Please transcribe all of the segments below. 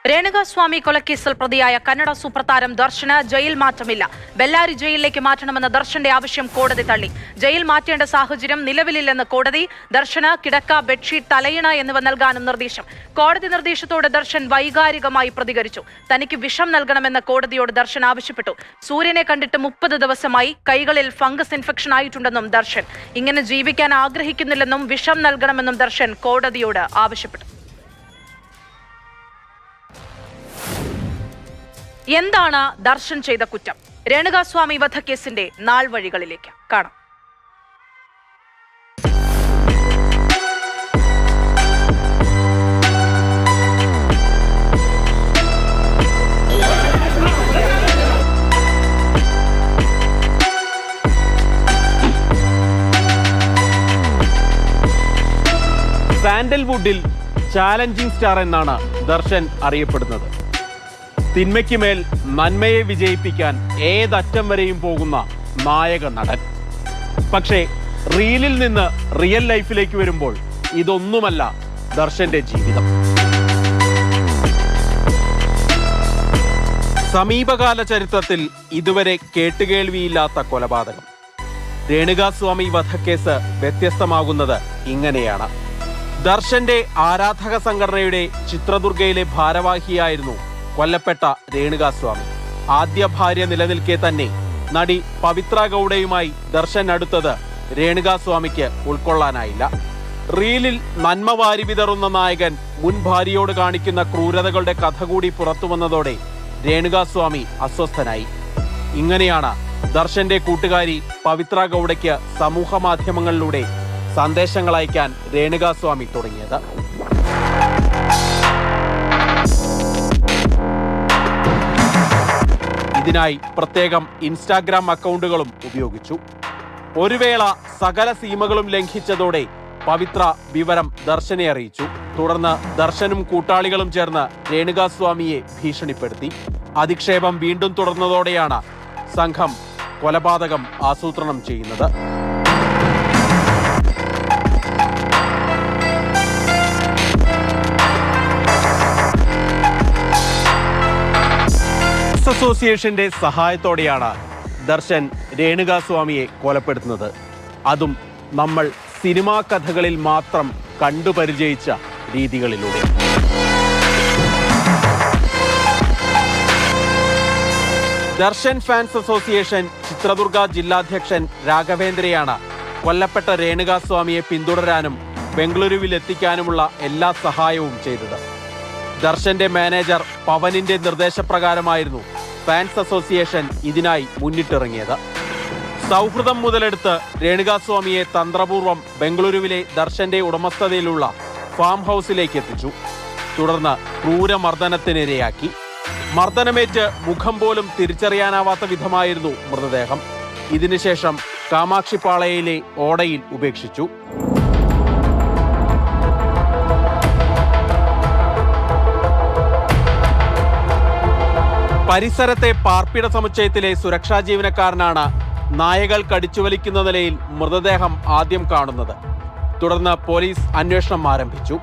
രേണുകാസ്വാമി കൊലക്കേസിൽ പ്രതിയായ കന്നഡ സൂപ്പർതാരം ദർശന് ജയിൽ മാറ്റമില്ല. ബെല്ലാരി ജയിലിലേക്ക് മാറ്റണമെന്ന ദർശന്റെ ആവശ്യം കോടതി തള്ളി. ജയിൽ മാറ്റേണ്ട സാഹചര്യം നിലവിലില്ലെന്ന് കോടതി. ദർശന് കിടക്ക, ബെഡ്ഷീറ്റ്, തലയിണ എന്നിവ നൽകാനും നിർദ്ദേശം. കോടതി നിർദ്ദേശത്തോട് ദർശൻ വൈകാരികമായി പ്രതികരിച്ചു. തനിക്ക് വിഷം നൽകണമെന്ന് കോടതിയോട് ദർശൻ ആവശ്യപ്പെട്ടു. സൂര്യനെ കണ്ടിട്ട് 30 ദിവസമായി. കൈകളിൽ ഫംഗസ് ഇൻഫെക്ഷൻ ആയിട്ടുണ്ടെന്നും ദർശൻ. ഇങ്ങനെ ജീവിക്കാൻ ആഗ്രഹിക്കുന്നില്ലെന്നും വിഷം നൽകണമെന്നും ദർശൻ കോടതിയോട് ആവശ്യപ്പെട്ടു. എന്താണ് ദർശൻ ചെയ്ത കുറ്റം? രേണുകാസ്വാമി വധക്കേസിന്റെ നാൾ വഴികളിലേക്ക് കാണാം. സാൻഡൽവുഡിൽ ചാലഞ്ചിങ് സ്റ്റാർ എന്നാണ് ദർശൻ അറിയപ്പെടുന്നത്. തിന്മയ്ക്ക് മേൽ നന്മയെ വിജയിപ്പിക്കാൻ ഏതറ്റം വരെയും പോകുന്ന നായക നടൻ. പക്ഷേ റീലിൽ നിന്ന് റിയൽ ലൈഫിലേക്ക് വരുമ്പോൾ ഇതൊന്നുമല്ല ദർശന്റെ ജീവിതം. സമീപകാല ചരിത്രത്തിൽ ഇതുവരെ കേട്ടുകേൾവിയില്ലാത്ത കൊലപാതകം. രേണുകാസ്വാമി വധക്കേസ് വ്യത്യസ്തമാകുന്നത് ഇങ്ങനെയാണ്. ദർശന്റെ ആരാധക സംഘടനയുടെ ചിത്രദുർഗയിലെ ഭാരവാഹിയായിരുന്നു കൊല്ലപ്പെട്ട രേണുകാസ്വാമി. ആദ്യ ഭാര്യ നിലനിൽക്കെ തന്നെ നടി പവിത്ര ഗൗഡയുമായി ദർശൻ അടുത്തത് രേണുകാസ്വാമിക്ക് ഉൾക്കൊള്ളാനായില്ല. റീലിൽ നന്മ വാരി വിതറുന്ന നായകൻ മുൻ ഭാര്യയോട് കാണിക്കുന്ന ക്രൂരതകളുടെ കഥ കൂടി പുറത്തുവന്നതോടെ രേണുകാസ്വാമി അസ്വസ്ഥനായി. ഇങ്ങനെയാണ് ദർശന്റെ കൂട്ടുകാരി പവിത്ര ഗൗഡയ്ക്ക് സമൂഹ മാധ്യമങ്ങളിലൂടെ സന്ദേശങ്ങൾ അയക്കാൻ രേണുകാസ്വാമി തുടങ്ങിയത്. ഇതിനായി പ്രത്യേകം ഇൻസ്റ്റാഗ്രാം അക്കൗണ്ടുകളും ഉപയോഗിച്ചു. ഒരു വേള സകല സീമകളും ലംഘിച്ചതോടെ പവിത്ര വിവരം ദർശനെ അറിയിച്ചു. തുടർന്ന് ദർശനും കൂട്ടാളികളും ചേർന്ന് രേണുകാസ്വാമിയെ ഭീഷണിപ്പെടുത്തി. അധിക്ഷേപം വീണ്ടും തുടർന്നതോടെയാണ് സംഘം കൊലപാതകം ആസൂത്രണം ചെയ്യുന്നത്. അസോസിയേഷന്റെ സഹായത്തോടെയാണ് ദർശൻ രേണുകാസ്വാമിയെ കൊലപ്പെടുത്തുന്നത്. അതും നമ്മൾ സിനിമാ കഥകളിൽ മാത്രം കണ്ടുപരിചയിച്ച രീതികളിലൂടെ. ദർശൻ ഫാൻസ് അസോസിയേഷൻ ചിത്രദുർഗ ജില്ലാധ്യക്ഷൻ രാഘവേന്ദ്രയാണ് കൊല്ലപ്പെട്ട രേണുകാസ്വാമിയെ പിന്തുടരാനും ബംഗളൂരുവിൽ എത്തിക്കാനുമുള്ള എല്ലാ സഹായവും ചെയ്തത്. ദർശന്റെ മാനേജർ പവനിന്റെ നിർദ്ദേശപ്രകാരമായിരുന്നു ഫാൻസ് അസോസിയേഷൻ ഇതിനായി മുന്നിട്ടിറങ്ങിയത്. സൗഹൃദം മുതലെടുത്ത് രേണുകാസ്വാമിയെ തന്ത്രപൂർവ്വം ബംഗളൂരുവിലെ ദർശന്റെ ഉടമസ്ഥതയിലുള്ള ഫാം ഹൗസിലേക്ക് എത്തിച്ചു. തുടർന്ന് ക്രൂരമർദ്ദനത്തിനിരയാക്കി. മർദ്ദനമേറ്റ് മുഖം പോലും തിരിച്ചറിയാനാവാത്ത വിധമായിരുന്നു മൃതദേഹം. ഇതിനുശേഷം കാമാക്ഷിപ്പാളയയിലെ ഓടയിൽ ഉപേക്ഷിച്ചു. പരിസരത്തെ പാർപ്പിട സമുച്ചയത്തിലെ സുരക്ഷാ ജീവനക്കാരനാണ് നായകൾ കടിച്ചുവലിക്കുന്ന നിലയിൽ മൃതദേഹം ആദ്യം കാണുന്നത്. തുടർന്ന് പോലീസ് അന്വേഷണം ആരംഭിച്ചു.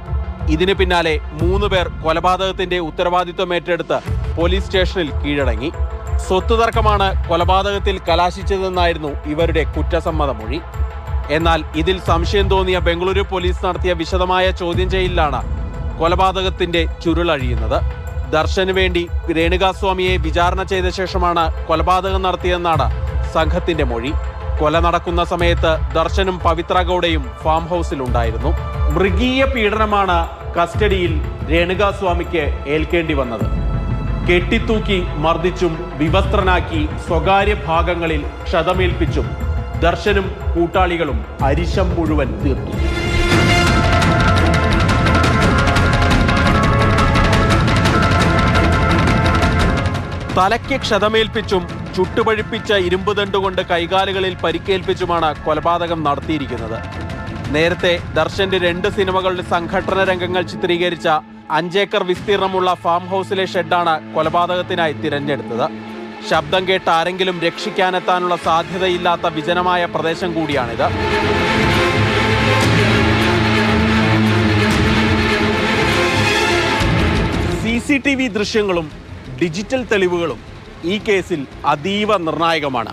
ഇതിന് പിന്നാലെ 3 പേർ കൊലപാതകത്തിന്റെ ഉത്തരവാദിത്വം ഏറ്റെടുത്ത് പോലീസ് സ്റ്റേഷനിൽ കീഴടങ്ങി. സ്വത്ത് തർക്കമാണ് കൊലപാതകത്തിൽ കലാശിച്ചതെന്നായിരുന്നു ഇവരുടെ കുറ്റസമ്മത മൊഴി. എന്നാൽ ഇതിൽ സംശയം തോന്നിയ ബംഗളൂരു പോലീസ് നടത്തിയ വിശദമായ ചോദ്യം ചെയ്യലിലാണ് കൊലപാതകത്തിന്റെ ചുരുളഴിയുന്നത്. ദർശന് വേണ്ടി രേണുകാസ്വാമിയെ വിചാരണ ചെയ്ത ശേഷമാണ് കൊലപാതകം നടത്തിയെന്നാണ് സംഘത്തിന്റെ മൊഴി. കൊല നടക്കുന്ന സമയത്ത് ദർശനും പവിത്ര ഗൗഡയും ഫാം ഹൗസിലുണ്ടായിരുന്നു. മൃഗീയ പീഡനമാണ് കസ്റ്റഡിയിൽ രേണുകാസ്വാമിക്ക് ഏൽക്കേണ്ടി വന്നത്. കെട്ടിത്തൂക്കി മർദ്ദിച്ചും വിവസ്ത്രനാക്കി സ്വകാര്യ ഭാഗങ്ങളിൽ ക്ഷതമേൽപ്പിച്ചും ദർശനും കൂട്ടാളികളും അരിശം മുഴുവൻ തീർത്തു. തലയ്ക്ക് ക്ഷതമേൽപ്പിച്ചും ചുട്ടുപഴുപ്പിച്ച ഇരുമ്പ് ദണ്ടുകൊണ്ട് കൈകാലുകളിൽ പരിക്കേൽപ്പിച്ചുമാണ് കൊലപാതകം നടത്തിയിരിക്കുന്നത്. നേരത്തെ ദർശന്റെ 2 സിനിമകളുടെ സംഘട്ടന രംഗങ്ങൾ ചിത്രീകരിച്ച 5 ഏക്കർ വിസ്തീർണമുള്ള ഫാം ഹൗസിലെ ഷെഡാണ് കൊലപാതകത്തിനായി തിരഞ്ഞെടുത്തത്. ശബ്ദം കേട്ട് ആരെങ്കിലും രക്ഷിക്കാനെത്താനുള്ള സാധ്യതയില്ലാത്ത വിജനമായ പ്രദേശം കൂടിയാണിത്. CCTV ദൃശ്യങ്ങളും ഡിജിറ്റൽ തെളിവുകളും ഈ കേസിൽ അതീവ നിർണായകമാണ്.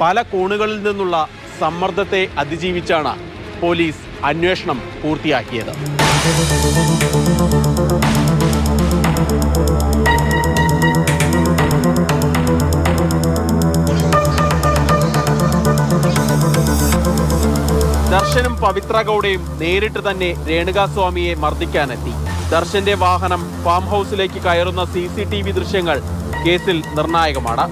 പല കോണുകളിൽ നിന്നുള്ള സമ്മർദ്ദത്തെ അതിജീവിച്ചാണ് പോലീസ് അന്വേഷണം പൂർത്തിയാക്കിയത്. ദർശനും പവിത്ര ഗൗഡയും നേരിട്ട് തന്നെ രേണുകാസ്വാമിയെ മർദ്ദിക്കാനെത്തി. ദർശന്റെ വാഹനം ഫാം ഹൗസിലേക്ക് കയറുന്ന CCTV ദൃശ്യങ്ങൾ കേസിൽ നിർണായകമാണ്.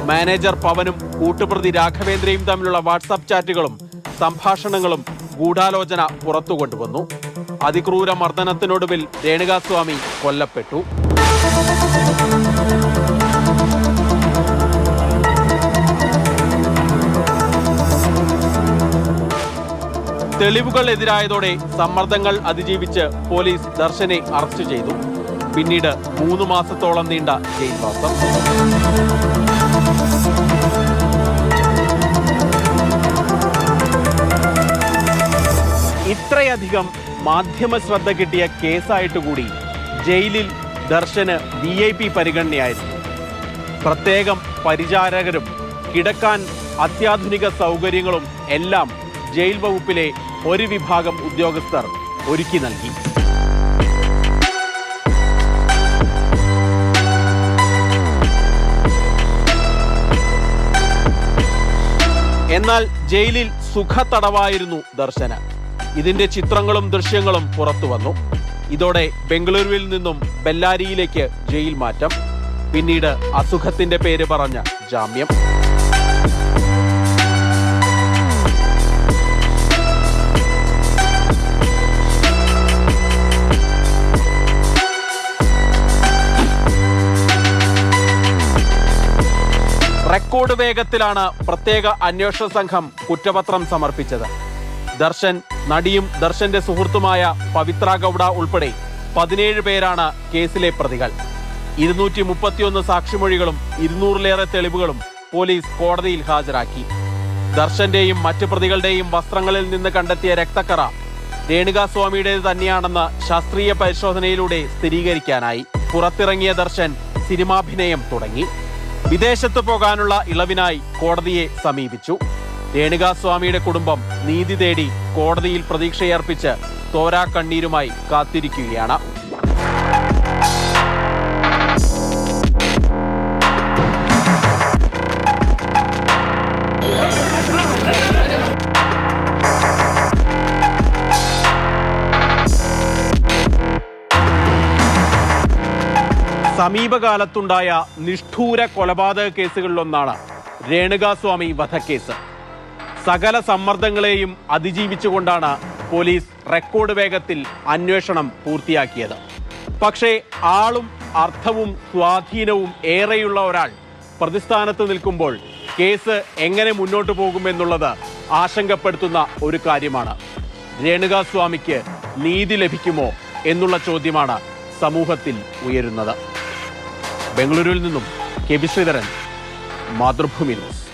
മാനേജർ പവനും കൂട്ടുപ്രതി രാഘവേന്ദ്രയും തമ്മിലുള്ള വാട്സാപ്പ് ചാറ്റുകളും സംഭാഷണങ്ങളും ഗൂഢാലോചന പുറത്തുകൊണ്ടുവന്നു. അതിക്രൂര മർദ്ദനത്തിനൊടുവിൽ രേണുകാസ്വാമി കൊല്ലപ്പെട്ടു. തെളിവുകൾ എതിരായതോടെ സമ്മർദ്ദങ്ങൾ അതിജീവിച്ച് പോലീസ് ദർശനെ അറസ്റ്റ് ചെയ്തു. പിന്നീട് 3 മാസത്തോളം നീണ്ട ജയിൽവാസം. ഇത്രയധികം മാധ്യമ ശ്രദ്ധ കിട്ടിയ കേസായിട്ട് കൂടി ജയിലിൽ ദർശന് VIP പരിഗണനയായിരുന്നു. പ്രത്യേകം പരിചാരകരും കിടക്കാൻ അത്യാധുനിക സൗകര്യങ്ങളും എല്ലാം ജയിൽ വകുപ്പിലെ ഒരു വിഭാഗം ഉദ്യോഗസ്ഥർ ഒരുക്കി നൽകി. എന്നാൽ ജയിലിൽ സുഖതടവായിരുന്നു ദർശന്. ഇതിന്റെ ചിത്രങ്ങളും ദൃശ്യങ്ങളും പുറത്തു വന്നു. ഇതോടെ ബംഗളൂരുവിൽ നിന്നും ബെല്ലാരിയിലേക്ക് ജയിൽ മാറ്റം. പിന്നീട് അസുഖത്തിന്റെ പേര് പറഞ്ഞ ജാമ്യം. റെക്കോർഡ് വേഗത്തിലാണ് പ്രത്യേക അന്വേഷണ സംഘം കുറ്റപത്രം സമർപ്പിച്ചത്. ദർശൻ, നടിയും ദർശന്റെ സുഹൃത്തുമായ പവിത്ര ഗൗഡ ഉൾപ്പെടെ 17 പേരാണ് കേസിലെ പ്രതികൾ. 231 സാക്ഷിമൊഴികളും 200-ലേറെ തെളിവുകളും പോലീസ് കോടതിയിൽ ഹാജരാക്കി. ദർശന്റെയും മറ്റു പ്രതികളുടെയും വസ്ത്രങ്ങളിൽ നിന്ന് കണ്ടെത്തിയ രക്തക്കറ രേണുകാസ്വാമിയുടേത് തന്നെയാണെന്ന് ശാസ്ത്രീയ പരിശോധനയിലൂടെ സ്ഥിരീകരിക്കാനായി. പുറത്തിറങ്ങിയ ദർശൻ സിനിമാഭിനയം തുടങ്ങി. വിദേശത്ത് പോകാനുള്ള ഇളവിനായി കോടതിയെ സമീപിച്ചു. രേണുകാസ്വാമിയുടെ കുടുംബം നീതി തേടി കോടതിയിൽ പ്രതീക്ഷയർപ്പിച്ച് തോരാ കണ്ണീരുമായി കാത്തിരിക്കുകയാണ്. സമീപകാലത്തുണ്ടായ നിഷ്ഠൂര കൊലപാതക കേസുകളിലൊന്നാണ് രേണുകാസ്വാമി വധക്കേസ്. സകല സമ്മർദ്ദങ്ങളെയും അതിജീവിച്ചുകൊണ്ടാണ് പോലീസ് റെക്കോർഡ് വേഗത്തിൽ അന്വേഷണം പൂർത്തിയാക്കിയത്. പക്ഷേ ആളും അർത്ഥവും സ്വാധീനവും ഏറെയുള്ള ഒരാൾ പ്രതിസ്ഥാനത്ത് നിൽക്കുമ്പോൾ കേസ് എങ്ങനെ മുന്നോട്ട് പോകുമെന്നുള്ളത് ആശങ്കപ്പെടുത്തുന്ന ഒരു കാര്യമാണ്. രേണുകാസ്വാമിക്ക് നീതി ലഭിക്കുമോ എന്നുള്ള ചോദ്യമാണ് സമൂഹത്തിൽ ഉയരുന്നത്. ബംഗളൂരുവിൽ നിന്നും K B Sreedharan, Mathrubhumi news.